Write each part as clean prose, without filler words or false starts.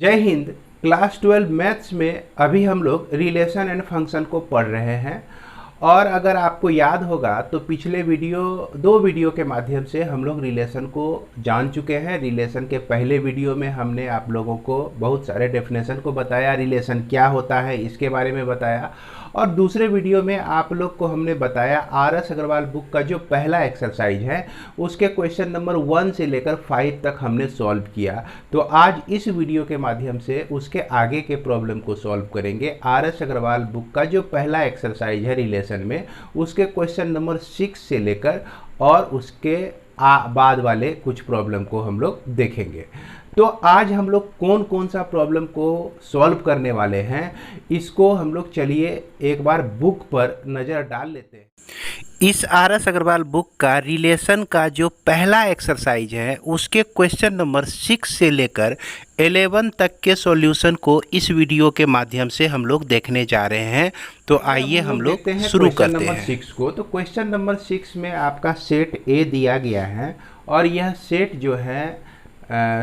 जय Hind. Class 12 maths में अभी हम लोग रिलेशन एंड फंक्शन को पढ़ रहे हैं। और अगर आपको याद होगा तो पिछले दो वीडियो के माध्यम से हम लोग रिलेशन को जान चुके हैं। रिलेशन के पहले वीडियो में हमने आप लोगों को बहुत सारे डेफिनेशन को बताया, रिलेशन क्या होता है इसके बारे में बताया। और दूसरे वीडियो में आप लोग को हमने बताया आर.एस. अग्रवाल बुक का जो पहला एक्सरसाइज है उसके क्वेश्चन नंबर 1 से लेकर 5 तक हमने सॉल्व किया। तो आज इस वीडियो के माध्यम से उसके आगे के प्रॉब्लम को सॉल्व करेंगे। आर.एस. अग्रवाल बुक का जो पहला एक्सरसाइज है रिलेशन में, उसके क्वेश्चन नंबर 6 से लेकर और उसके बाद वाले कुछ प्रॉब्लम को हम लोग देखेंगे। तो आज हम लोग कौन कौन सा प्रॉब्लम को सॉल्व करने वाले हैं, इसको हम लोग चलिए एक बार बुक पर नज़र डाल लेते हैं। इस आर.एस. अग्रवाल बुक का रिलेशन का जो पहला एक्सरसाइज है उसके क्वेश्चन नंबर 6 से लेकर 11 तक के सॉल्यूशन को इस वीडियो के माध्यम से हम लोग देखने जा रहे हैं। तो आइए हम लोग शुरू करते हैं। 6 को तो क्वेश्चन नंबर 6 में आपका सेट ए दिया गया है और यह सेट जो है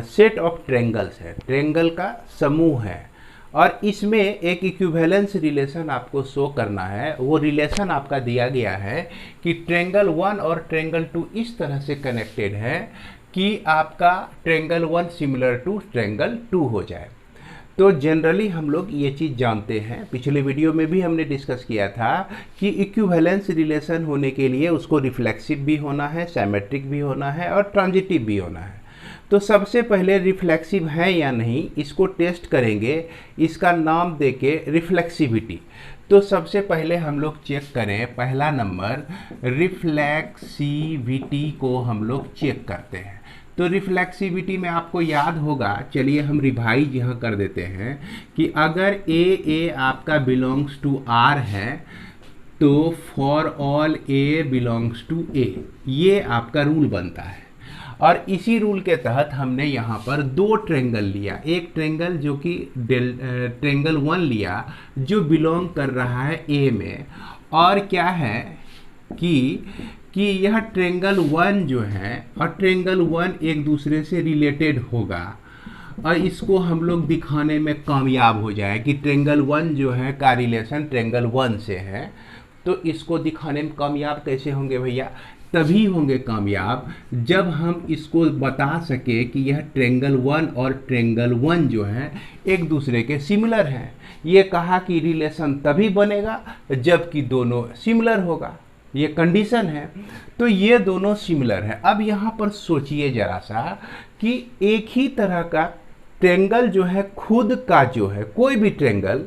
सेट ऑफ ट्रेंगल्स है, ट्रेंगल का समूह है। और इसमें एक इक्विवेलेंस रिलेशन आपको शो करना है। वो रिलेशन आपका दिया गया है कि ट्रेंगल 1 और ट्रेंगल 2 इस तरह से कनेक्टेड है कि आपका ट्रेंगल 1 सिमिलर टू ट्रेंगल 2 हो जाए। तो जनरली हम लोग ये चीज़ जानते हैं, पिछले वीडियो में भी हमने डिस्कस किया था कि इक्विवेलेंस रिलेशन होने के लिए उसको रिफ्लेक्सिव भी होना है, सिमेट्रिक भी होना है और ट्रांजिटिव भी होना है। तो सबसे पहले रिफ्लेक्सिव है या नहीं इसको टेस्ट करेंगे, इसका नाम देके रिफ्लेक्सिविटी। तो सबसे पहले हम लोग चेक करें, पहला नंबर रिफ्लेक्सिविटी को हम लोग चेक करते हैं। तो रिफ्लेक्सिविटी में आपको याद होगा, चलिए हम रिवाइज यहाँ कर देते हैं कि अगर ए आपका बिलोंग्स टू आर है तो for all A belongs to A, ये आपका रूल बनता है। और इसी रूल के तहत हमने यहाँ पर दो ट्रेंगल लिया, एक ट्रेंगल जो कि ट्रेंगल 1 लिया जो बिलोंग कर रहा है ए में, और क्या है कि यह ट्रेंगल 1 जो है और ट्रेंगल 1 एक दूसरे से रिलेटेड होगा और इसको हम लोग दिखाने में कामयाब हो जाए कि ट्रेंगल 1 जो है का रिलेशन ट्रेंगल 1 से है। तो इसको दिखाने में कामयाब कैसे होंगे भैया? तभी होंगे कामयाब जब हम इसको बता सके कि यह ट्रेंगल 1 और ट्रेंगल 1 जो है एक दूसरे के सिमिलर हैं। ये कहा कि रिलेशन तभी बनेगा जबकि दोनों सिमिलर होगा, ये कंडीशन है। तो ये दोनों सिमिलर है। अब यहाँ पर सोचिए ज़रा सा कि एक ही तरह का ट्रेंगल जो है खुद का जो है, कोई भी ट्रेंगल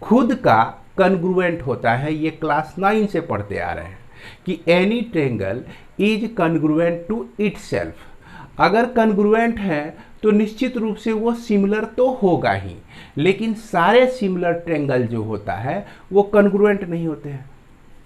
खुद का कन्ग्रुएंट होता है। ये क्लास 9 से पढ़ते आ रहे हैं कि any triangle is congruent to itself. अगर कन्ग्रुएंट है तो निश्चित रूप से वो सिमिलर तो होगा ही, लेकिन सारे सिमिलर ट्रेंगल जो होता है वो कन्ग्रुएंट नहीं होते हैं।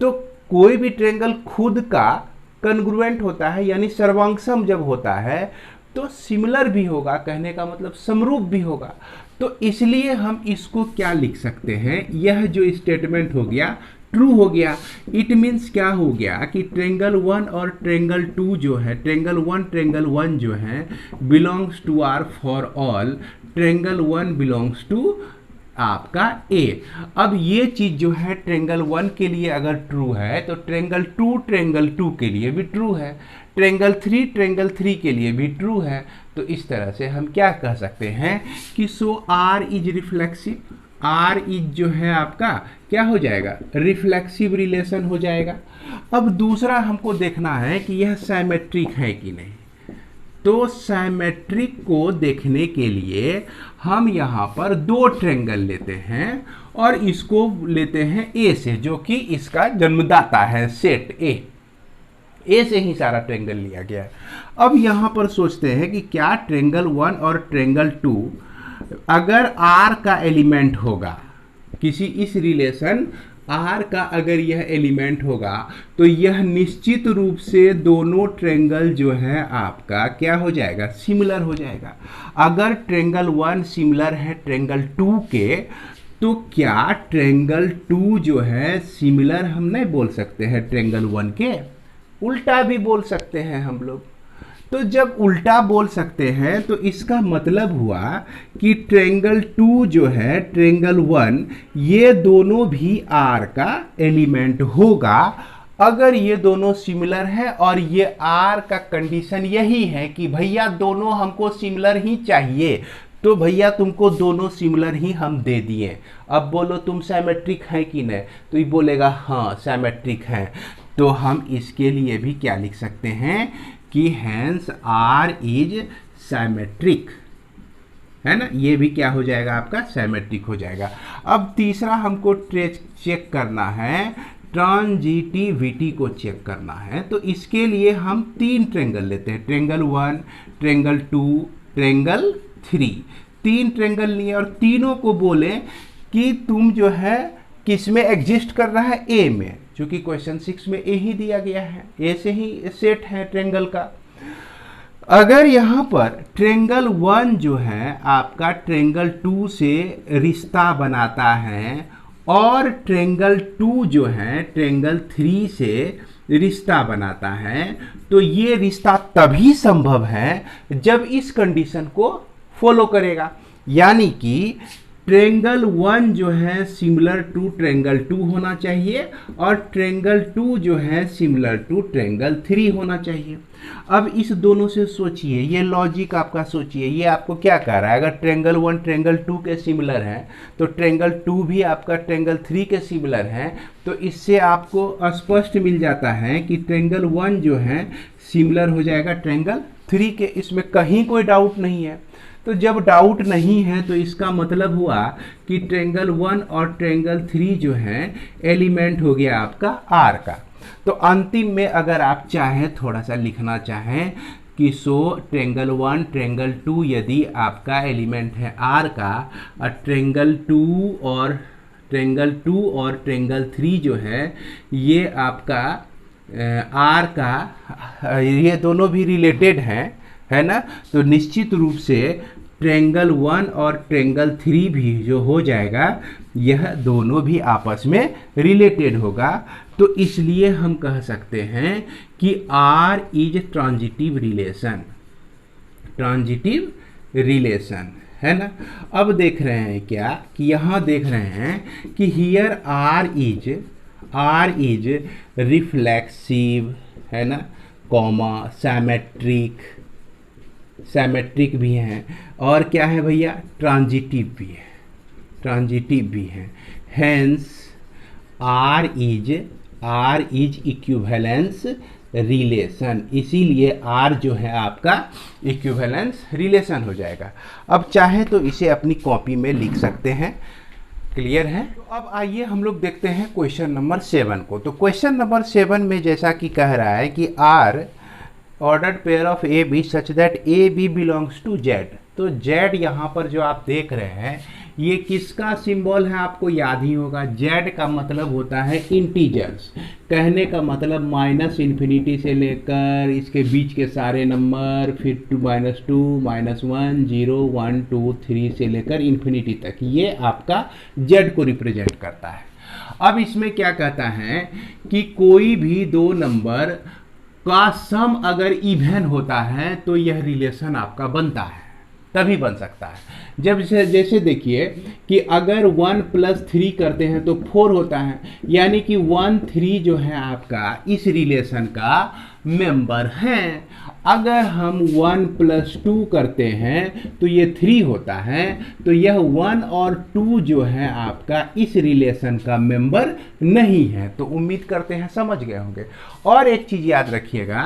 तो कोई भी ट्रेंगल खुद का कन्ग्रुएंट होता है, यानी सर्वांगसम जब होता है तो सिमिलर भी होगा, कहने का मतलब समरूप भी होगा। तो इसलिए हम इसको क्या लिख सकते हैं, यह जो स्टेटमेंट हो गया ट्रू हो गया। इट मीन्स क्या हो गया कि ट्रेंगल 1 और ट्रेंगल 2 जो है, ट्रेंगल 1 जो है belongs to R for all triangle 1 belongs to आपका ए। अब ये चीज़ जो है ट्रेंगल 1 के लिए अगर ट्रू है तो ट्रेंगल 2 के लिए भी ट्रू है, ट्रेंगल 3 के लिए भी ट्रू है। तो इस तरह से हम क्या कह सकते हैं कि so R is reflexive. R is जो है आपका क्या हो जाएगा, रिफ्लेक्सिव रिलेशन हो जाएगा। अब दूसरा हमको देखना है कि यह सिमेट्रिक है कि नहीं। तो सिमेट्रिक को देखने के लिए हम यहाँ पर दो ट्रेंगल लेते हैं और इसको लेते हैं ए से, जो कि इसका जन्मदाता है सेट ए से ही सारा ट्रेंगल लिया गया है। अब यहाँ पर सोचते हैं कि क्या ट्रेंगल 1 और ट्रेंगल 2 अगर R का एलिमेंट होगा, किसी इस रिलेशन R का अगर यह एलिमेंट होगा तो यह निश्चित रूप से दोनों ट्रेंगल जो है आपका क्या हो जाएगा, सिमिलर हो जाएगा। अगर ट्रेंगल 1 सिमिलर है ट्रेंगल 2 के, तो क्या ट्रेंगल 2 जो है सिमिलर हम नहीं बोल सकते हैं ट्रेंगल 1 के, उल्टा भी बोल सकते हैं हम लोग। तो जब उल्टा बोल सकते हैं तो इसका मतलब हुआ कि ट्रेंगल 2 जो है ट्रेंगल 1 ये दोनों भी R का एलिमेंट होगा अगर ये दोनों सिमिलर है और ये R का कंडीशन यही है कि भैया दोनों हमको सिमिलर ही चाहिए, तो भैया तुमको दोनों सिमिलर ही हम दे दिए। अब बोलो तुम सिमेट्रिक है कि नहीं, तो ये बोलेगा हाँ सिमेट्रिक है। तो हम इसके लिए भी क्या लिख सकते हैं कि हैंस R इज सिमेट्रिक, है ना, ये भी क्या हो जाएगा आपका सिमेट्रिक हो जाएगा। अब तीसरा हमको चेक करना है, ट्रांजिटिविटी को चेक करना है। तो इसके लिए हम 3 ट्रेंगल लेते हैं, ट्रेंगल 1, ट्रेंगल 2, ट्रेंगल 3। 3 ट्रेंगल लिए और तीनों को बोले कि तुम जो है किस में एग्जिस्ट कर रहा है, ए में, क्योंकि क्वेश्चन 6 में ए ही दिया गया है, ए से ही सेट है ट्रेंगल का। अगर यहाँ पर ट्रेंगल 1 जो है आपका ट्रेंगल 2 से रिश्ता बनाता है और ट्रेंगल 2 जो है ट्रेंगल 3 से रिश्ता बनाता है, तो ये रिश्ता तभी संभव है जब इस कंडीशन को फॉलो करेगा, यानी कि ट्रेंगल 1 जो है सिमिलर टू ट्रेंगल 2 होना चाहिए और ट्रेंगल 2 जो है सिमिलर टू ट्रेंगल 3 होना चाहिए। अब इस दोनों से सोचिए, ये लॉजिक आपका सोचिए, ये आपको क्या कह रहा है, अगर ट्रेंगल 1 ट्रेंगल 2 के सिमिलर है तो ट्रेंगल 2 भी आपका ट्रेंगल 3 के सिमिलर है। तो इससे आपको स्पष्ट मिल जाता है कि ट्रेंगल 1 जो है सिमिलर हो जाएगा ट्रेंगल 3 के, इसमें कहीं कोई डाउट नहीं है। तो जब डाउट नहीं है तो इसका मतलब हुआ कि ट्रेंगल 1 और ट्रेंगल 3 जो है एलिमेंट हो गया आपका R का। तो अंतिम में अगर आप चाहें थोड़ा सा लिखना चाहें कि सो ट्रेंगल 1 ट्रेंगल 2 यदि आपका एलिमेंट है R का, और ट्रेंगल 2 और ट्रेंगल 3 जो है ये आपका R का, ये दोनों भी रिलेटेड हैं, है ना, तो निश्चित रूप से ट्रेंगल 1 और ट्रेंगल 3 भी जो हो जाएगा यह दोनों भी आपस में रिलेटेड होगा। तो इसलिए हम कह सकते हैं कि R इज ट्रांजिटिव रिलेशन, है ना। अब देख रहे हैं क्या कि यहाँ देख रहे हैं कि हियर R इज रिफ्लेक्सिव, है ना, कॉमा सिमेट्रिक भी हैं, और क्या है भैया ट्रांजिटिव भी है। Hence R is equivalence relation, इसीलिए R जो है आपका इक्विवेलेंस रिलेशन हो जाएगा। अब चाहे तो इसे अपनी कॉपी में लिख सकते हैं, क्लियर है। तो अब आइए हम लोग देखते हैं क्वेश्चन नंबर 7 को। तो क्वेश्चन नंबर 7 में जैसा कि कह रहा है कि R ordered pair of A B such that A B belongs to Z. तो जेड यहाँ पर जो आप देख रहे हैं ये किसका सिंबल है, आपको याद ही होगा, जेड का मतलब होता है इंटीजर्स। कहने का मतलब -∞ से लेकर इसके बीच के सारे नंबर, फिर -2 -1 0 1 2 3 से लेकर इन्फिनिटी तक, ये आपका जेड को रिप्रेजेंट करता है। अब इसमें क्या कहता है कि कोई भी दो नंबर का सम अगर इवन होता है तो यह रिलेशन आपका बनता है, तभी बन सकता है। जब जैसे देखिए कि अगर 1 + 3 करते हैं तो 4 होता है, यानी कि 1 3 जो है आपका इस रिलेशन का मेंबर है। अगर हम 1 + 2 करते हैं तो ये 3 होता है, तो यह 1 और 2 जो है आपका इस रिलेशन का मेंबर नहीं है। तो उम्मीद करते हैं समझ गए होंगे। और एक चीज़ याद रखिएगा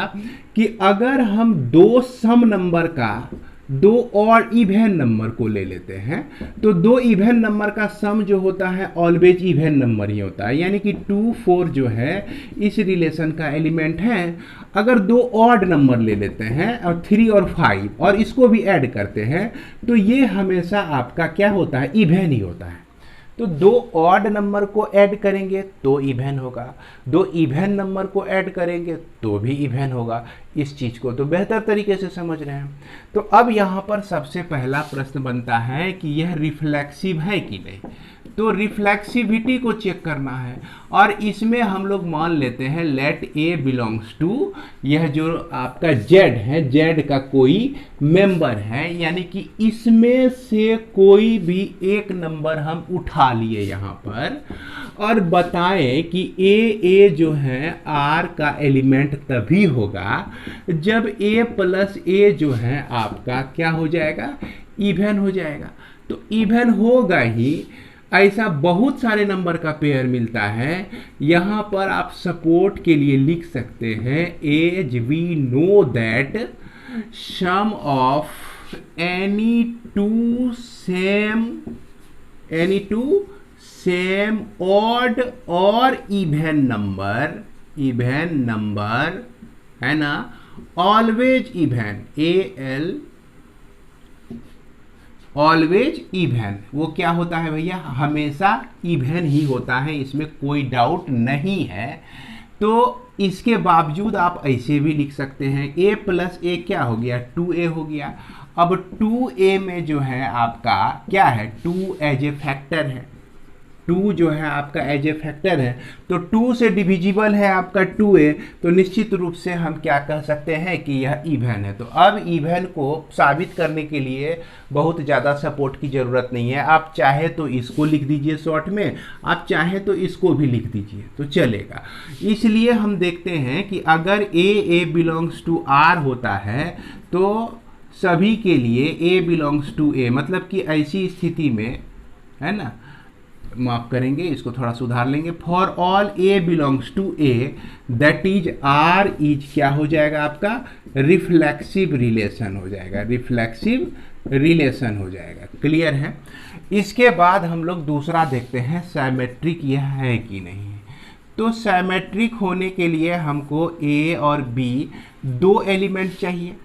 कि अगर हम दो सम नंबर का दो और इवन नंबर को ले लेते हैं तो दो इवन नंबर का सम जो होता है ऑलवेज इवन नंबर ही होता है, यानी कि 2 4 जो है इस रिलेशन का एलिमेंट है। अगर दो ऑड नंबर ले लेते हैं और 3 और 5 और इसको भी ऐड करते हैं तो ये हमेशा आपका क्या होता है, इवन ही होता है। तो दो ऑड नंबर को ऐड करेंगे तो इवन होगा, दो इवन नंबर को ऐड करेंगे तो भी इवन होगा। इस चीज़ को तो बेहतर तरीके से समझ रहे हैं। तो अब यहाँ पर सबसे पहला प्रश्न बनता है कि यह रिफ्लेक्सिव है कि नहीं। तो रिफ्लेक्सिविटी को चेक करना है और इसमें हम लोग मान लेते हैं लेट ए बिलोंग्स टू, यह जो आपका जेड है, जेड का कोई मेंबर है, यानी कि इसमें से कोई भी एक नंबर हम उठा लिए यहाँ पर और बताएं कि ए जो है आर का एलिमेंट तभी होगा जब ए प्लस ए जो है आपका क्या हो जाएगा, इवन हो जाएगा। तो इवन होगा ही, ऐसा बहुत सारे नंबर का पेयर मिलता है। यहाँ पर आप सपोर्ट के लिए लिख सकते हैं as we know that sum of any two same odd और इवन नंबर है ना, ऑलवेज इवन, ऑलवेज इवन। वो क्या होता है भैया, हमेशा इवन ही होता है, इसमें कोई डाउट नहीं है। तो इसके बावजूद आप ऐसे भी लिख सकते हैं a प्लस ए क्या हो गया, 2a हो गया। अब 2a में जो है आपका क्या है, 2 एज ए फैक्टर है, 2 जो है आपका एज ए फैक्टर है, तो 2 से डिविजिबल है आपका 2a, तो निश्चित रूप से हम क्या कह सकते हैं कि यह इवन है। तो अब इवन को साबित करने के लिए बहुत ज़्यादा सपोर्ट की ज़रूरत नहीं है। आप चाहे तो इसको लिख दीजिए शॉर्ट में, आप चाहे तो इसको भी लिख दीजिए तो चलेगा। इसलिए हम देखते हैं कि अगर ए बिलोंग्स टू आर होता है तो सभी के लिए ए बिलोंग्स टू ए, मतलब कि ऐसी स्थिति में है ना, माफ करेंगे इसको थोड़ा सुधार लेंगे, for all A belongs to A that is R is क्या हो जाएगा आपका, रिफ्लेक्सिव रिलेशन हो जाएगा, रिफ्लेक्सिव रिलेशन हो जाएगा। क्लियर है। इसके बाद हम लोग दूसरा देखते हैं सिमेट्रिक यह है कि नहीं। तो सिमेट्रिक होने के लिए हमको ए और बी दो एलिमेंट चाहिए।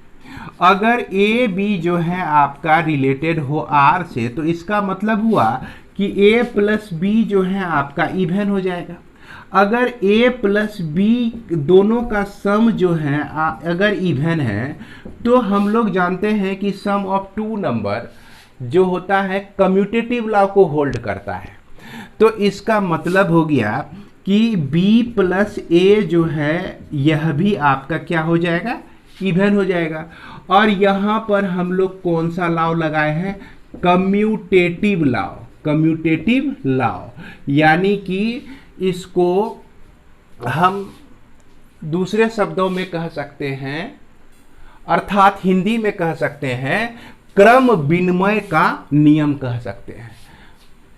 अगर ए बी जो है आपका रिलेटेड हो आर से, तो इसका मतलब हुआ कि a प्लस बी जो है आपका इवन हो जाएगा। अगर a प्लस बी दोनों का सम जो है अगर इवन है, तो हम लोग जानते हैं कि सम ऑफ टू नंबर जो होता है कम्यूटेटिव लॉ को होल्ड करता है। तो इसका मतलब हो गया कि b प्लस a जो है यह भी आपका क्या हो जाएगा, इवन हो जाएगा। और यहाँ पर हम लोग कौन सा लॉ लगाए हैं, कम्यूटेटिव लॉ, कम्यूटेटिव लॉ, यानी कि इसको हम दूसरे शब्दों में कह सकते हैं, अर्थात हिंदी में कह सकते हैं क्रम विनिमय का नियम कह सकते हैं।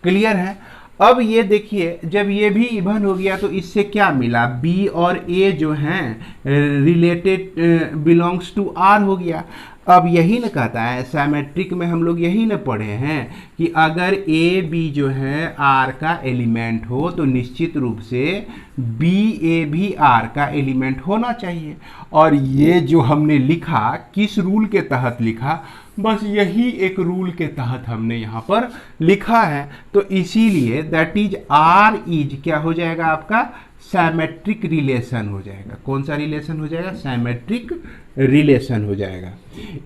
क्लियर है। अब ये देखिए, जब ये भी इवन हो गया तो इससे क्या मिला, बी और ए जो हैं रिलेटेड बिलोंग्स टू आर हो गया। अब यही न कहता है सिमेट्रिक में, हम लोग यही न पढ़े हैं कि अगर ए बी जो है आर का एलिमेंट हो तो निश्चित रूप से बी ए भी आर का एलिमेंट होना चाहिए। और ये जो हमने लिखा किस रूल के तहत लिखा, बस यही एक रूल के तहत हमने यहाँ पर लिखा है। तो इसीलिए दैट इज आर इज क्या हो जाएगा आपका, सिमेट्रिक रिलेशन हो जाएगा। कौन सा रिलेशन हो जाएगा, सिमेट्रिक रिलेशन हो जाएगा।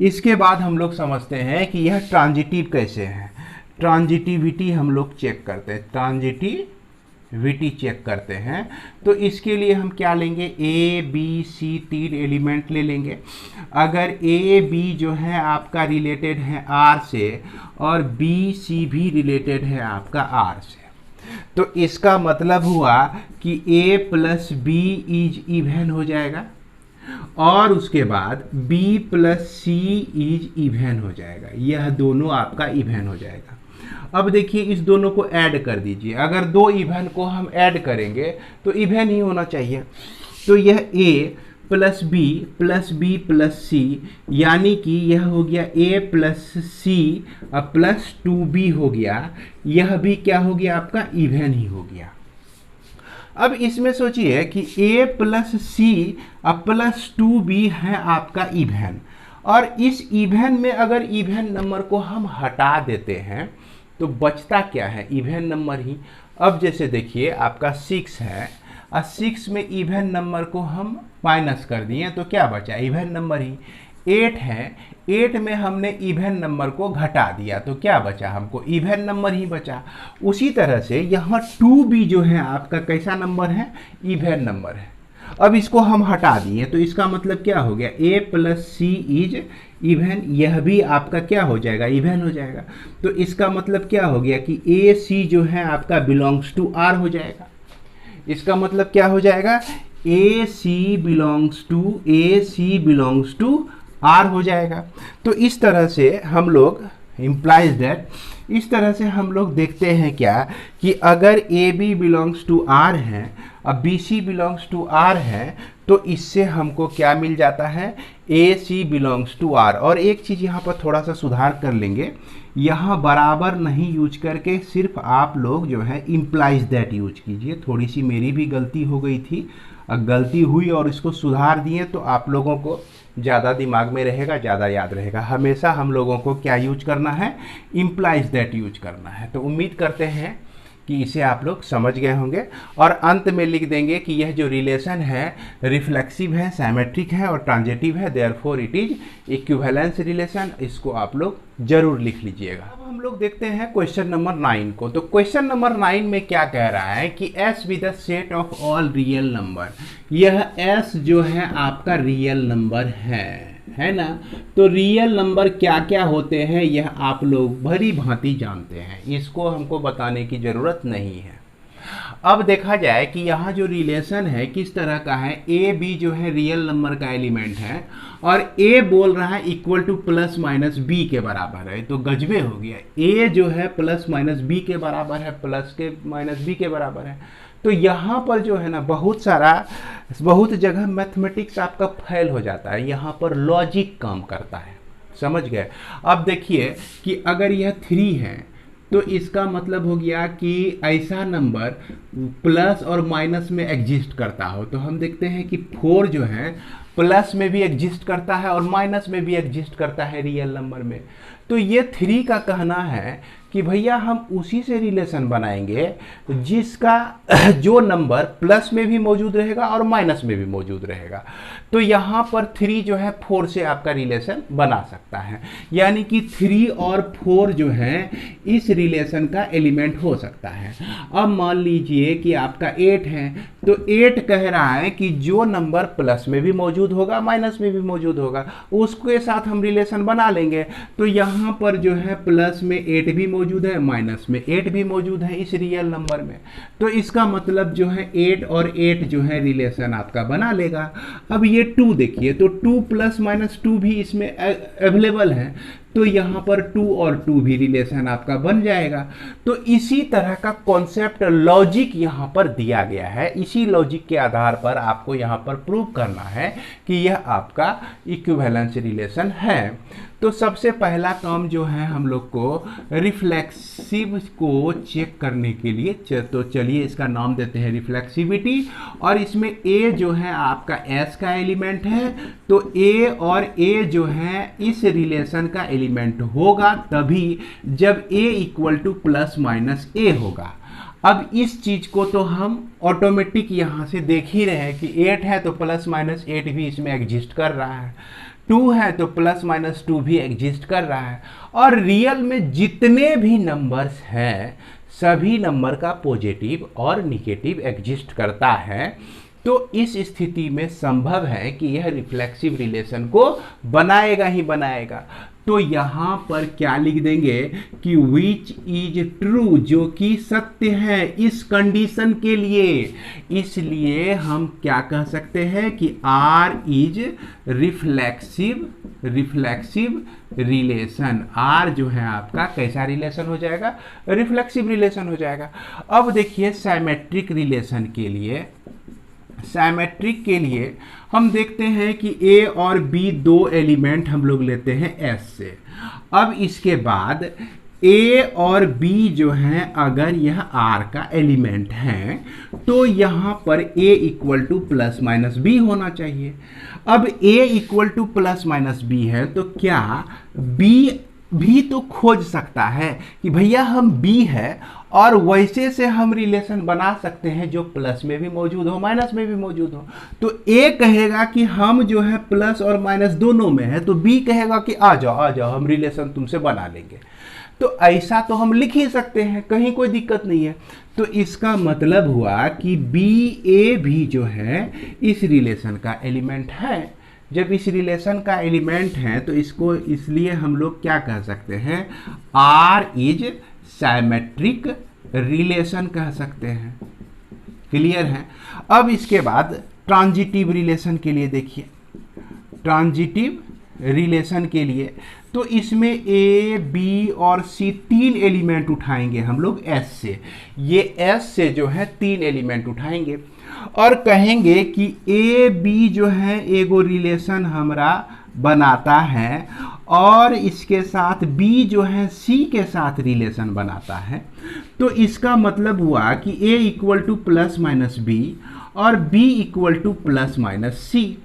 इसके बाद हम लोग समझते हैं कि यह ट्रांजिटिव कैसे है। ट्रांजिटिविटी हम लोग चेक करते हैं, ट्रांजिटिविटी चेक करते हैं। तो इसके लिए हम क्या लेंगे, ए बी सी तीन एलिमेंट ले लेंगे। अगर ए बी जो है आपका रिलेटेड है आर से और बी सी भी रिलेटेड है आपका आर से, तो इसका मतलब हुआ कि a plus B is even हो जाएगा और उसके बाद b plus C is even हो जाएगा। यह दोनों आपका इवन हो जाएगा। अब देखिए इस दोनों को ऐड कर दीजिए। अगर दो इवन को हम ऐड करेंगे तो इवन ही होना चाहिए। तो यह a प्लस बी प्लस सी, यानी कि यह हो गया a plus C plus 2b हो गया। यह भी क्या हो गया आपका, इवन ही हो गया। अब इसमें सोचिए कि a plus C plus 2b है आपका इवन, और इस इवन में अगर इवन नंबर को हम हटा देते हैं तो बचता क्या है, इवन नंबर ही। अब जैसे देखिए आपका 6 है और 6 में इवन नंबर को हम माइनस कर दिए तो क्या बचा, इवन नंबर ही। 8 है, 8 में हमने इवन नंबर को घटा दिया तो क्या बचा, हमको इवन नंबर ही बचा। उसी तरह से यहाँ 2 भी जो है आपका कैसा नंबर है, इवन नंबर है। अब इसको हम हटा दिए तो इसका मतलब क्या हो गया, a plus C is even, यह भी आपका क्या हो जाएगा, इवन हो जाएगा। तो इसका मतलब क्या हो गया कि ए सी जो है आपका बिलोंग्स टू आर हो जाएगा। इसका मतलब क्या हो जाएगा, ए सी बिलोंग्स टू आर हो जाएगा। तो इस तरह से हम लोग इम्प्लाइज दैट, इस तरह से हम लोग देखते हैं क्या कि अगर A B belongs to R है और B C belongs to R है तो इससे हमको क्या मिल जाता है, A C belongs to R. और एक चीज़ यहाँ पर थोड़ा सा सुधार कर लेंगे, यहाँ बराबर नहीं यूज करके सिर्फ आप लोग जो है इम्प्लाइज दैट यूज कीजिए। थोड़ी सी मेरी भी गलती हो गई थी, गलती हुई और इसको सुधार दिए तो आप लोगों को ज़्यादा दिमाग में रहेगा, ज़्यादा याद रहेगा। हमेशा हम लोगों को क्या यूज करना है, इम्प्लाइज दैट यूज करना है। तो उम्मीद करते हैं कि इसे आप लोग समझ गए होंगे। और अंत में लिख देंगे कि यह जो रिलेशन है रिफ्लेक्सिव है, सिमेट्रिक है और ट्रांजिटिव है, therefore it is equivalence relation. इसको आप लोग जरूर लिख लीजिएगा। अब हम लोग देखते हैं क्वेश्चन नंबर 9 को। तो क्वेश्चन नंबर 9 में क्या कह रहा है कि S with the set of all real number, यह S जो है आपका रियल नंबर है ना। तो रियल नंबर क्या क्या होते हैं यह आप लोग भली भांति जानते हैं, इसको हमको बताने की ज़रूरत नहीं है। अब देखा जाए कि यहाँ जो रिलेशन है किस तरह का है, ए बी जो है रियल नंबर का एलिमेंट है और ए बोल रहा है equal to plus minus B के बराबर है। तो गजबे हो गया, ए जो है प्लस माइनस बी के बराबर है, प्लस के माइनस बी के बराबर है। तो यहाँ पर जो है ना बहुत जगह मैथमेटिक्स आपका फेल हो जाता है, यहाँ पर लॉजिक काम करता है, समझ गए। अब देखिए कि अगर यह 3 है तो इसका मतलब हो गया कि ऐसा नंबर प्लस और माइनस में एग्जिस्ट करता हो। तो हम देखते हैं कि 4 जो है प्लस में भी एग्जिस्ट करता है और माइनस में भी एग्जिस्ट करता है रियल नंबर में। तो ये 3 का कहना है कि भैया हम उसी से रिलेशन बनाएंगे जिसका जो नंबर प्लस में भी मौजूद रहेगा और माइनस में भी मौजूद रहेगा। तो यहाँ पर 3 जो है 4 से आपका रिलेशन बना सकता है, यानी कि 3 और 4 जो है इस रिलेशन का एलिमेंट हो सकता है। अब मान लीजिए कि आपका 8 है, तो 8 कह रहा है कि जो नंबर प्लस में भी मौजूद होगा माइनस में भी मौजूद होगा उसके साथ हम रिलेशन बना लेंगे। तो यहाँ पर जो है प्लस में 8 भी मौजूद है, माइनस में 8 भी मौजूद है इस रियल नंबर में। तो इसका मतलब जो है 8 और 8 जो है रिलेशन आपका बना लेगा। अब ये 2 देखिए, तो 2 प्लस माइनस 2 भी इसमें अवेलेबल है, तो यहाँ पर 2 और 2 भी रिलेशन आपका बन जाएगा। तो इसी तरह का कॉन्सेप्ट लॉजिक यहाँ पर दिया गया है, इसी लॉजिक के आधार पर आपको यहाँ पर प्रूव करना है कि यह आपका इक्विवेलेंस रिलेशन है। तो सबसे पहला काम जो है हम लोग को रिफ्लेक्सिव को चेक करने के लिए, तो चलिए इसका नाम देते हैं रिफ्लेक्सिविटी। और इसमें A जो है आपका S का एलिमेंट है, तो A और A जो है इस रिलेशन का एलिमेंट होगा तभी जब A equal to plus minus A होगा। अब इस चीज को तो हम ऑटोमेटिक यहाँ से देख ही रहे हैं कि 8 है तो प्लस माइनस 8 भी इसमें एग्जिस्ट कर रहा है, 2 है तो प्लस माइनस 2 भी एग्जिस्ट कर रहा है। और रियल में जितने भी नंबर्स हैं सभी नंबर का पॉजिटिव और निगेटिव एग्जिस्ट करता है। तो इस स्थिति में संभव है कि यह रिफ्लेक्सिव रिलेशन को बनाएगा ही बनाएगा। तो यहाँ पर क्या लिख देंगे कि विच इज ट्रू, जो कि सत्य है इस कंडीशन के लिए। इसलिए हम क्या कह सकते हैं कि R is reflexive relation. R जो है आपका कैसा रिलेशन हो जाएगा, रिफ्लेक्सिव रिलेशन हो जाएगा। अब देखिए सिमेट्रिक रिलेशन के लिए, सिमेट्रिक के लिए हम देखते हैं कि A और B 2 एलिमेंट हम लोग लेते हैं S से। अब इसके बाद A और B जो हैं अगर यह R का एलिमेंट है तो यहाँ पर A equal to plus minus B होना चाहिए। अब A equal to plus minus B है तो क्या B भी तो खोज सकता है कि भैया हम बी है, और वैसे से हम रिलेशन बना सकते हैं जो प्लस में भी मौजूद हो माइनस में भी मौजूद हो। तो ए कहेगा कि हम जो है प्लस और माइनस दोनों में है, तो बी कहेगा कि आ जाओ हम रिलेशन तुमसे बना लेंगे। तो ऐसा तो हम लिख ही सकते हैं, कहीं कोई दिक्कत नहीं है। तो इसका मतलब हुआ कि बी ए भी जो है इस रिलेशन का एलिमेंट है। जब इस रिलेशन का एलिमेंट है तो इसको इसलिए हम लोग क्या कह सकते हैं, आर इज साइमेट्रिक रिलेशन कह सकते हैं। क्लियर है। अब इसके बाद ट्रांजिटिव रिलेशन के लिए देखिए, ट्रांजिटिव रिलेशन के लिए तो इसमें ए बी और सी तीन एलिमेंट उठाएंगे हम लोग एस से। ये एस से जो है तीन एलिमेंट उठाएंगे और कहेंगे कि ए बी जो है एगो रिलेशन हमरा बनाता है और इसके साथ बी जो है सी के साथ रिलेशन बनाता है। तो इसका मतलब हुआ कि A equal to plus minus B और B equal to plus minus C.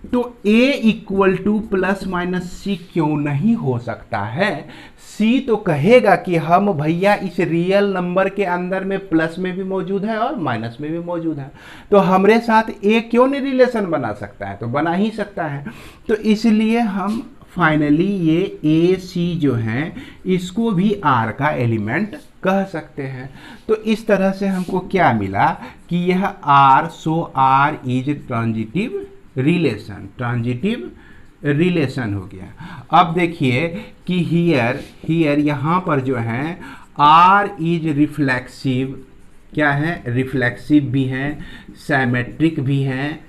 तो a equal to plus minus C क्यों नहीं हो सकता है? सी तो कहेगा कि हम भैया इस रियल नंबर के अंदर में प्लस में भी मौजूद है और माइनस में भी मौजूद है, तो हमरे साथ a क्यों नहीं रिलेशन बना सकता है? तो बना ही सकता है। तो इसलिए हम फाइनली ये ए सी जो है इसको भी R का एलिमेंट कह सकते हैं। तो इस तरह से हमको क्या मिला कि यह R, so R is transitive relation, transitive relation हो गया। अब देखिए कि हियर यहाँ पर जो है R इज रिफ्लेक्सिव, क्या है? रिफ्लेक्सिव भी है, साइमेट्रिक भी है,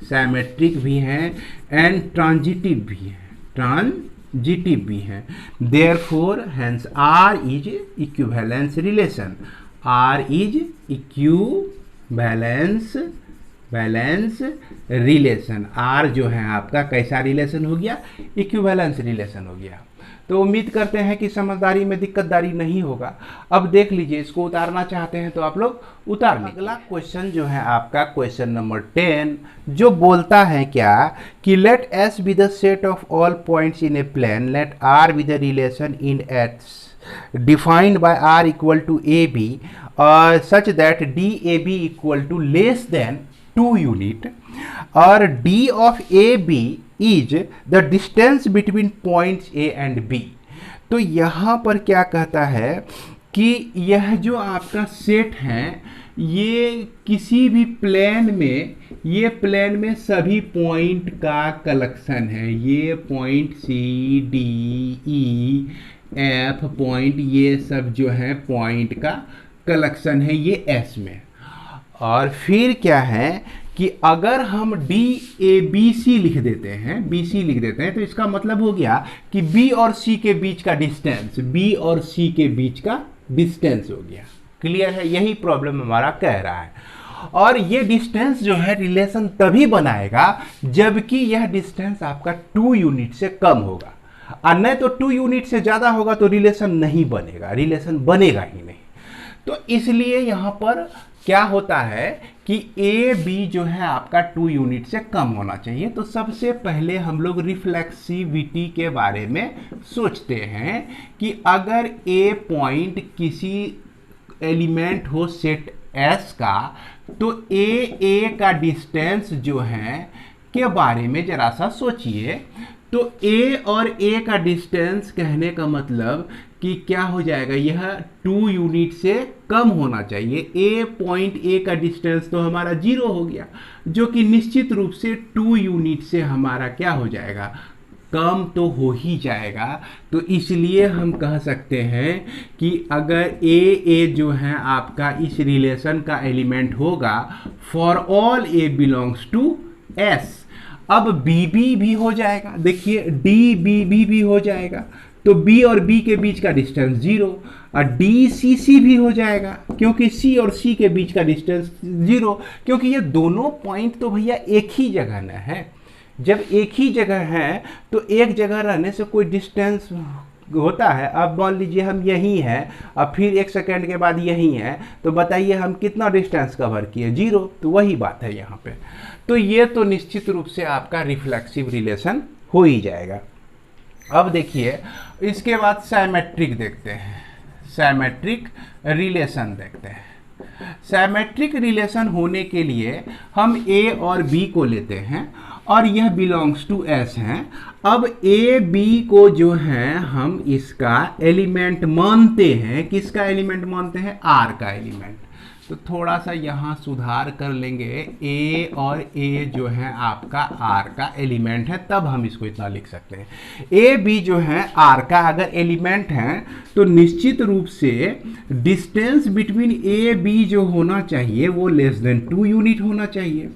साइमेट्रिक भी है एंड ट्रांजिटिव भी है, ट्रांजिटिव भी है। Therefore hence R is equivalence relation, R is equivalence balance relation. R जो है आपका कैसा रिलेशन हो गया? इक्विवेलेंस रिलेशन हो गया। तो उम्मीद करते हैं कि समझदारी में दिक्कतदारी नहीं होगा। अब देख लीजिए, इसको उतारना चाहते हैं तो आप लोग उतार लीजिए। अगला क्वेश्चन जो है आपका क्वेश्चन नंबर 10 जो बोलता है क्या कि let S be the set of all points in a plane, let R be the relation in S defined by R equal to AB such that DAB equal to less than 2 unit or D of AB is the distance between points A and B। तो यहाँ पर क्या कहता है कि यह जो आपका सेट है ये किसी भी प्लेन में, ये प्लेन में सभी पॉइंट का कलेक्शन है। ये point C D E F point, ये सब जो है पॉइंट का कलेक्शन है ये S में। और फिर क्या है कि अगर हम DABC लिख देते हैं, BC लिख देते हैं, तो इसका मतलब हो गया कि B और C के बीच का डिस्टेंस, B और C के बीच का डिस्टेंस हो गया। क्लियर है? यही प्रॉब्लम हमारा कह रहा है। और ये डिस्टेंस जो है रिलेशन तभी बनाएगा जबकि यह डिस्टेंस आपका 2 यूनिट से कम होगा, और नहीं तो 2 यूनिट से ज़्यादा होगा तो रिलेशन नहीं बनेगा, रिलेशन बनेगा ही नहीं। तो इसलिए यहाँ पर क्या होता है कि ए बी जो है आपका 2 यूनिट से कम होना चाहिए। तो सबसे पहले हम लोग रिफ्लेक्सिविटी के बारे में सोचते हैं कि अगर ए पॉइंट किसी एलिमेंट हो सेट एस का, तो ए का डिस्टेंस जो है के बारे में जरा सा सोचिए। तो A और A का डिस्टेंस कहने का मतलब कि क्या हो जाएगा, यह 2 यूनिट से कम होना चाहिए। A पॉइंट A का डिस्टेंस तो हमारा 0 हो गया, जो कि निश्चित रूप से 2 यूनिट से हमारा क्या हो जाएगा, कम तो हो ही जाएगा। तो इसलिए हम कह सकते हैं कि अगर A जो है आपका इस रिलेशन का एलिमेंट होगा for all A belongs to S। अब BB भी हो जाएगा, देखिए DBB भी हो जाएगा, तो B और B के बीच का डिस्टेंस 0, और DCC भी हो जाएगा क्योंकि C और C के बीच का डिस्टेंस 0, क्योंकि ये दोनों पॉइंट तो भैया एक ही जगह न है। जब एक ही जगह है तो एक जगह रहने से कोई डिस्टेंस होता है। अब मान लीजिए हम यहीं हैं और फिर 1 सेकेंड के बाद यहीं हैं, तो बताइए हम कितना डिस्टेंस कवर किए, 0। तो वही बात है यहाँ पे। तो ये तो निश्चित रूप से आपका रिफ्लेक्सिव रिलेशन हो ही जाएगा। अब देखिए इसके बाद साइमेट्रिक देखते हैं, साइमेट्रिक रिलेशन देखते हैं। साइमेट्रिक रिलेशन होने के लिए हम ए और बी को लेते हैं और यह बिलोंग्स टू एस हैं। अब ए बी को जो है हम इसका एलिमेंट मानते हैं, किसका एलिमेंट मानते हैं, आर का एलिमेंट। तो थोड़ा सा यहाँ सुधार कर लेंगे, ए और ए जो है आपका आर का एलिमेंट है, तब हम इसको इतना लिख सकते हैं। ए बी जो है आर का अगर एलिमेंट है तो निश्चित रूप से डिस्टेंस बिटवीन ए बी जो होना चाहिए वो लेस देन 2 यूनिट होना चाहिए।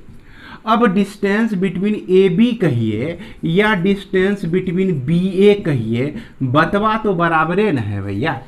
अब डिस्टेंस बिटवीन ए बी कहिए या डिस्टेंस बिटवीन बी ए कहिए, बतवा तो बराबरे न है भैया।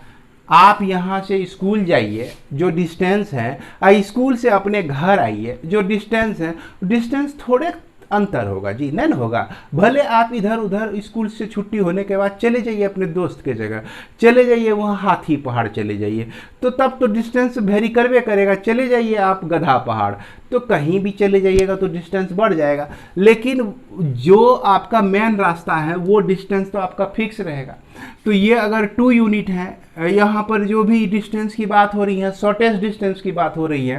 आप यहाँ से स्कूल जाइए, जो डिस्टेंस है, स्कूल से अपने घर आइए, जो डिस्टेंस है, डिस्टेंस थोड़े अंतर होगा जी, नहीं ना होगा। भले आप इधर उधर स्कूल से छुट्टी होने के बाद चले जाइए अपने दोस्त के जगह, चले जाइए वहाँ हाथी पहाड़ चले जाइए, तो तब तो डिस्टेंस वेरी करवे करेगा। चले जाइए आप गधा पहाड़, तो कहीं भी चले जाइएगा तो डिस्टेंस बढ़ जाएगा। लेकिन जो आपका मेन रास्ता है वो डिस्टेंस तो आपका फिक्स रहेगा। तो ये अगर 2 यूनिट है, यहाँ पर जो भी डिस्टेंस की बात हो रही है, शॉर्टेस्ट डिस्टेंस की बात हो रही है,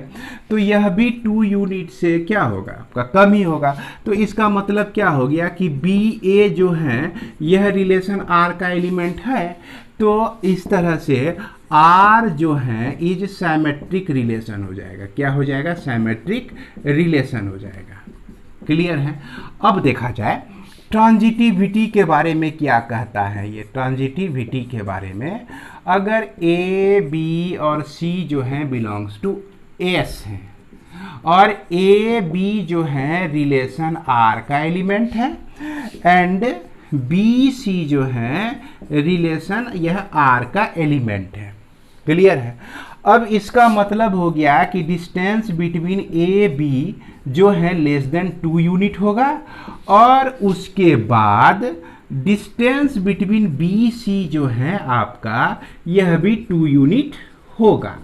तो यह भी 2 यूनिट से क्या होगा, आपका कम ही होगा। तो इसका मतलब क्या हो गया कि बी ए जो है यह रिलेशन आर का एलिमेंट है। तो इस तरह से आर जो है इज साइमेट्रिक रिलेशन हो जाएगा। क्या हो जाएगा, साइमेट्रिक रिलेशन हो जाएगा। क्लियर है। अब देखा जाए ट्रांजिटिविटी के बारे में क्या कहता है ये। ट्रांजिटिविटी के बारे में, अगर ए बी और सी जो है बिलोंग्स टू एस है और ए बी जो है रिलेशन आर का एलिमेंट है एंड बी सी जो है रिलेशन यह आर का एलिमेंट है। क्लियर है। अब इसका मतलब हो गया कि डिस्टेंस बिटवीन ए बी जो है लेस देन 2 यूनिट होगा और उसके बाद डिस्टेंस बिटवीन बी सी जो है आपका यह भी 2 यूनिट होगा।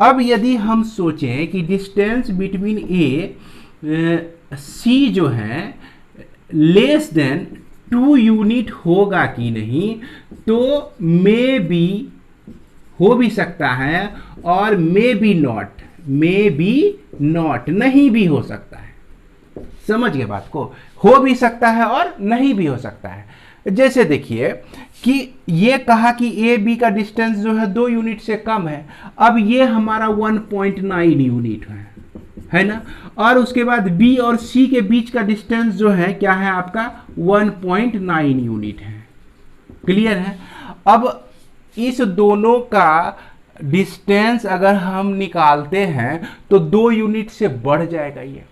अब यदि हम सोचें कि डिस्टेंस बिटवीन ए सी जो है लेस देन 2 यूनिट होगा कि नहीं, तो मे बी हो भी सकता है और मे बी नॉट नहीं भी हो सकता है। समझ गए बात को, हो भी सकता है और नहीं भी हो सकता है। जैसे देखिए कि ये कहा कि ए बी का डिस्टेंस जो है 2 यूनिट से कम है। अब ये हमारा 1.9 यूनिट है ना, और उसके बाद बी और सी के बीच का डिस्टेंस जो है क्या है आपका 1.9 यूनिट है। क्लियर है। अब इस दोनों का डिस्टेंस अगर हम निकालते हैं तो 2 यूनिट से बढ़ जाएगा ये।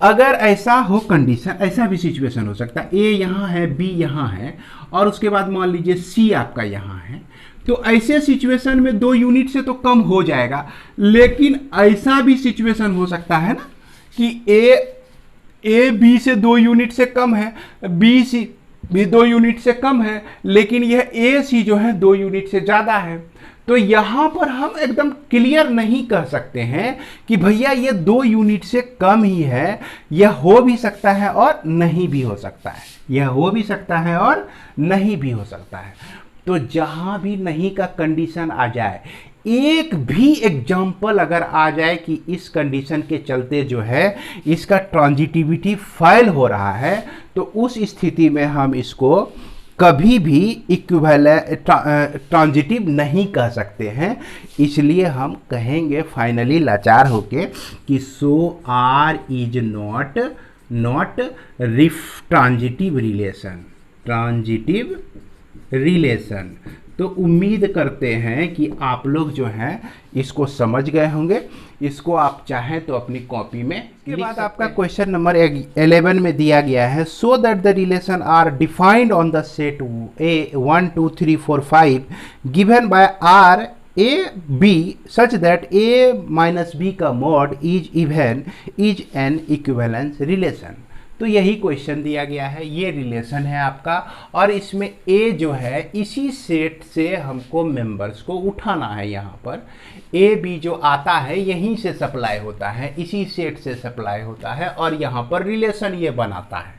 अगर ऐसा हो कंडीशन, ऐसा भी सिचुएशन हो सकता है, ए यहाँ है, बी यहाँ है और उसके बाद मान लीजिए सी आपका यहाँ है, तो ऐसे सिचुएशन में 2 यूनिट से तो कम हो जाएगा। लेकिन ऐसा भी सिचुएशन हो सकता है ना कि ए बी से 2 यूनिट से कम है, बी सी भी 2 यूनिट से कम है, लेकिन यह ए सी जो है 2 यूनिट से ज़्यादा है। तो यहाँ पर हम एकदम क्लियर नहीं कह सकते हैं कि भैया ये 2 यूनिट से कम ही है। यह हो भी सकता है और नहीं भी हो सकता है, यह हो भी सकता है और नहीं भी हो सकता है। तो जहाँ भी नहीं का कंडीशन आ जाए, एक भी एग्जाम्पल अगर आ जाए कि इस कंडीशन के चलते जो है इसका ट्रांजिटिविटी फेल हो रहा है, तो उस स्थिति में हम इसको कभी भी इक्विवेलेंट ट्रांजिटिव नहीं कह सकते हैं। इसलिए हम कहेंगे फाइनली लाचार होके कि so R is not transitive relation. तो उम्मीद करते हैं कि आप लोग जो हैं इसको समझ गए होंगे। इसको आप चाहें तो अपनी कॉपी में के बाद आपका क्वेश्चन नंबर 11 में दिया गया है, show that the relation R defined on the set A 1 2 3 4 5 given by R A B such that A minus B का mod is even is an equivalence relation. तो यही क्वेश्चन दिया गया है, ये रिलेशन है आपका और इसमें ए जो है इसी सेट से हमको मेंबर्स को उठाना है। यहाँ पर ए बी जो आता है यहीं से सप्लाई होता है, इसी सेट से सप्लाई होता है और यहाँ पर रिलेशन ये बनाता है।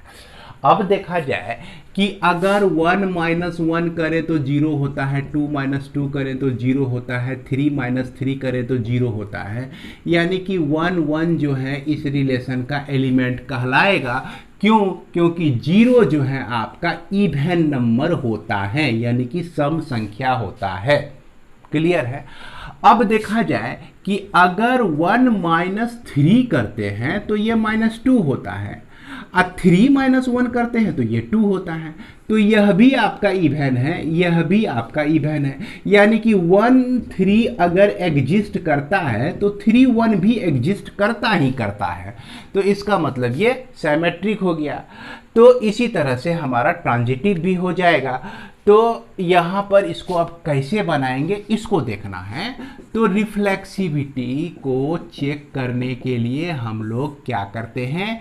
अब देखा जाए कि अगर 1 माइनस 1 करें तो 0 होता है, 2 माइनस 2 करें तो 0 होता है, 3 माइनस 3 करें तो 0 होता है, यानी कि 1 1 जो है इस रिलेशन का एलिमेंट कहलाएगा। क्यों? क्योंकि 0 जो है आपका इवन नंबर होता है, यानी कि सम संख्या होता है। क्लियर है? अब देखा जाए कि अगर 1 माइनस 3 करते हैं तो ये -2 होता है, अब 3 माइनस 1 करते हैं तो ये 2 होता है, तो यह भी आपका इवन है, यह भी आपका इवन है, यानी कि 1 3 अगर एग्जिस्ट करता है तो 3 1 भी एग्जिस्ट करता ही करता है, तो इसका मतलब ये सिमेट्रिक हो गया। तो इसी तरह से हमारा ट्रांजिटिव भी हो जाएगा। तो यहाँ पर इसको अब कैसे बनाएंगे इसको देखना है। तो रिफ्लेक्सिविटी को चेक करने के लिए हम लोग क्या करते हैं,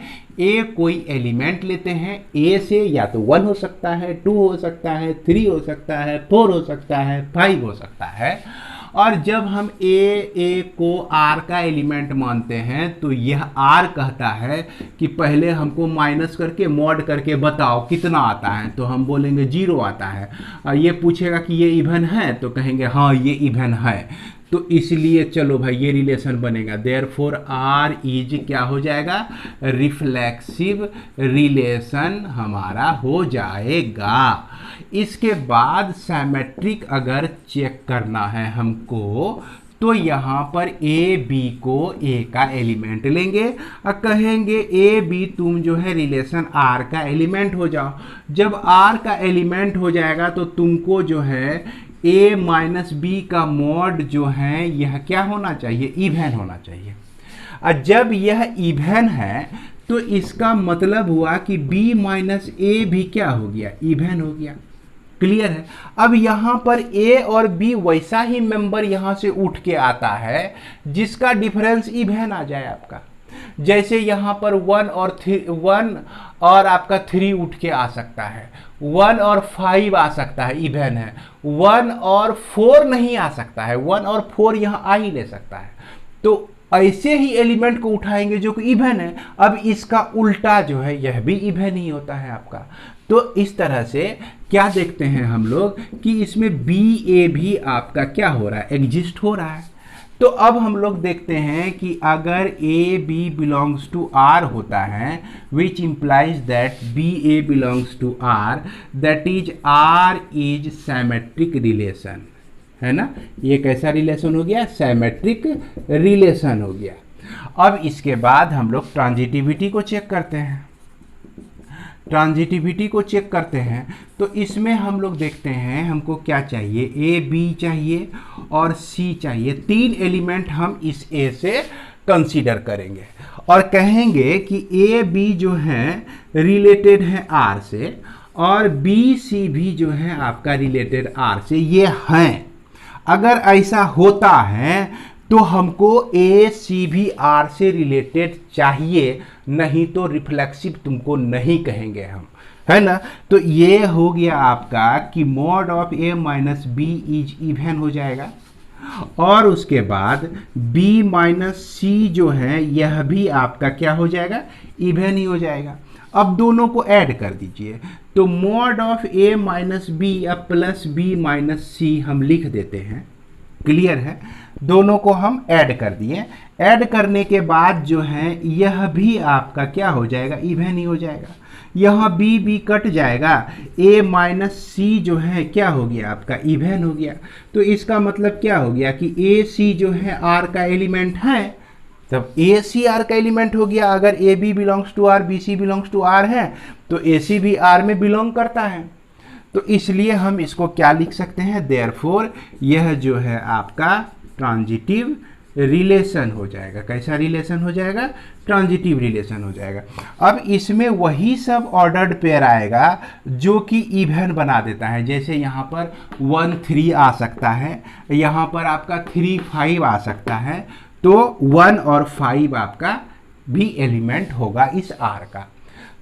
कोई एलिमेंट लेते हैं, ए से या तो 1 हो सकता है, 2 हो सकता है, 3 हो सकता है, 4 हो सकता है, 5 हो सकता है, और जब हम ए को आर का एलिमेंट मानते हैं तो यह आर कहता है कि पहले हमको माइनस करके मॉड करके बताओ कितना आता है, तो हम बोलेंगे 0 आता है। और ये पूछेगा कि ये इवन है तो कहेंगे हाँ ये इवन है, तो इसलिए चलो भाई ये रिलेशन बनेगा। देयरफॉर आर इज क्या हो जाएगा, रिफ्लेक्सिव रिलेशन हमारा हो जाएगा। इसके बाद सिमेट्रिक अगर चेक करना है हमको, तो यहाँ पर ए बी को ए का एलिमेंट लेंगे और कहेंगे ए बी तुम जो है रिलेशन आर का एलिमेंट हो जाओ। जब आर का एलिमेंट हो जाएगा तो तुमको जो है ए माइनस बी का मॉड जो है यह क्या होना चाहिए, इवन होना चाहिए। और जब यह इवन है तो इसका मतलब हुआ कि b माइनस ए भी क्या हो गया, इवन हो गया। क्लियर है? अब यहाँ पर a और b वैसा ही मेंबर यहाँ से उठ के आता है जिसका डिफरेंस इवन आ जाए आपका। जैसे यहाँ पर 1 और आपका 3 उठ के आ सकता है, 1 और 5 आ सकता है, इवन है। 1 और 4 नहीं आ सकता है, 1 और 4 यहाँ आ ही ले सकता है। तो ऐसे ही एलिमेंट को उठाएंगे जो कि इवन है। अब इसका उल्टा जो है यह भी इवन ही होता है आपका। तो इस तरह से क्या देखते हैं हम लोग कि इसमें बी ए भी आपका क्या हो रहा है, एग्जिस्ट हो रहा है। तो अब हम लोग देखते हैं कि अगर A B belongs to R होता है, which implies that B A belongs to R, that is R is symmetric relation, है ना। ये कैसा रिलेशन हो गया, सिमेट्रिक रिलेशन हो गया। अब इसके बाद हम लोग ट्रांजिटिविटी को चेक करते हैं। ट्रांजिटिविटी को चेक करते हैं तो इसमें हम लोग देखते हैं हमको क्या चाहिए, ए बी चाहिए और सी चाहिए। 3 एलिमेंट हम इस ए से कंसीडर करेंगे और कहेंगे कि ए बी जो है रिलेटेड है आर से और बी सी भी जो है आपका रिलेटेड आर से, ये हैं। अगर ऐसा होता है तो हमको ए सी भी आर से रिलेटेड चाहिए, नहीं तो रिफ्लेक्सिव तुमको नहीं कहेंगे हम, है ना। तो ये हो गया आपका कि mod of A minus B is even हो जाएगा और उसके बाद बी माइनस सी जो है यह भी आपका क्या हो जाएगा, इवन ही हो जाएगा। अब दोनों को ऐड कर दीजिए तो mod of A minus B अब प्लस बी माइनस सी हम लिख देते हैं। क्लियर है? दोनों को हम ऐड कर दिए। ऐड करने के बाद जो है यह भी आपका क्या हो जाएगा, इवन ही हो जाएगा। यहाँ बी बी कट जाएगा, ए माइनस सी जो है क्या हो गया आपका, इवन हो गया। तो इसका मतलब क्या हो गया कि ए सी जो है आर का एलिमेंट है, तब ए सी आर का एलिमेंट हो गया। अगर A B belongs to R, B C belongs to R है तो ए सी भी आर में बिलोंग करता है। तो इसलिए हम इसको क्या लिख सकते हैं, देयरफॉर यह जो है आपका ट्रांजिटिव रिलेशन हो जाएगा। कैसा रिलेशन हो जाएगा, ट्रांजिटिव रिलेशन हो जाएगा। अब इसमें वही सब ऑर्डर्ड पेयर आएगा जो कि इवन बना देता है। जैसे यहाँ पर 1 3 आ सकता है, यहाँ पर आपका 3 5 आ सकता है, तो 1 और 5 आपका भी एलिमेंट होगा इस आर का।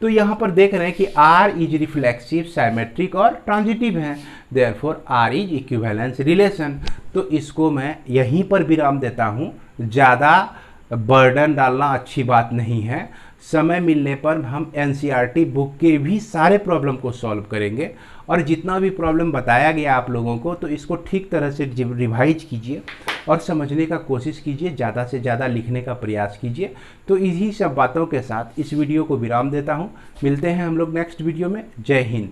तो यहाँ पर देख रहे हैं कि R इज रिफ्लेक्सिव, सिमेट्रिक और ट्रांजिटिव है, therefore R is equivalence relation. तो इसको मैं यहीं पर विराम देता हूँ, ज़्यादा बर्डन डालना अच्छी बात नहीं है। समय मिलने पर हम एनसीईआरटी बुक के भी सारे प्रॉब्लम को सॉल्व करेंगे, और जितना भी प्रॉब्लम बताया गया आप लोगों को, तो इसको ठीक तरह से रिवाइज कीजिए और समझने का कोशिश कीजिए, ज़्यादा से ज़्यादा लिखने का प्रयास कीजिए। तो इन्हीं सब बातों के साथ इस वीडियो को विराम देता हूँ। मिलते हैं हम लोग नेक्स्ट वीडियो में। जय हिंद।